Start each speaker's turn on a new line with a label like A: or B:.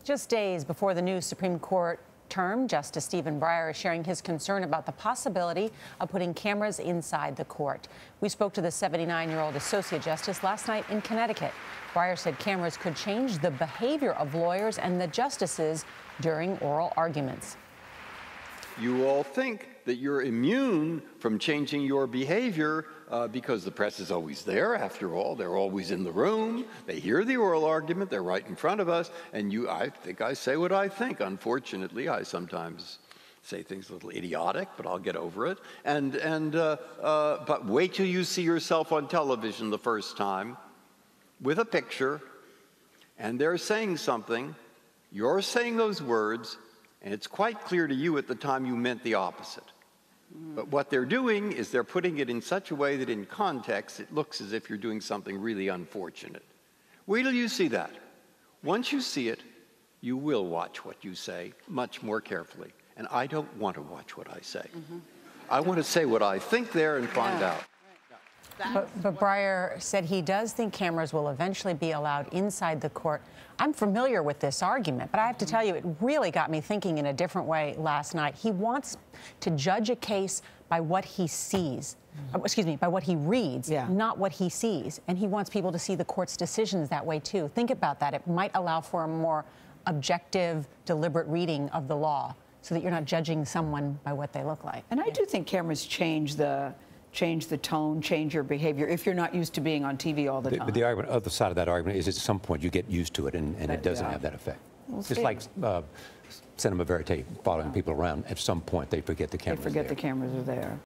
A: Just days before the new Supreme Court term, Justice Stephen Breyer is sharing his concern about the possibility of putting cameras inside the court. We spoke to the 79-year-old Associate Justice last night in Connecticut. Breyer said cameras could change the behavior of lawyers and the justices during oral arguments.
B: You all think that you're immune from changing your behavior because the press is always there. After all, they're always in the room. They hear the oral argument. They're right in front of us. And I think I say what I think. Unfortunately, I sometimes say things a little idiotic, but I'll get over it. But wait till you see yourself on television the first time with a picture, and they're saying something. You're saying those words, and it's quite clear to you at the time you meant the opposite. But what they're doing is they're putting it in such a way that in context it looks as if you're doing something really unfortunate. Wait till you see that. Once you see it, you will watch what you say much more carefully. And I don't want to watch what I say. I want to say what I think there and find out.
A: But Breyer said he does think cameras will eventually be allowed inside the court. I'm familiar with this argument, but I have to tell you, it really got me thinking in a different way last night. He wants to judge a case by what he sees, excuse me, by what he reads, not what he sees. And he wants people to see the court's decisions that way, too. Think about that. It might allow for a more objective, deliberate reading of the law so that you're not judging someone by what they look like.
C: And I do think cameras change the tone, change your behavior if you're not used to being on TV all the time.
D: But the argument, other side of that argument is at some point you get used to it and it doesn't have that effect. Just like cinema verite, following people around, at some point they forget the cameras
C: the cameras are there.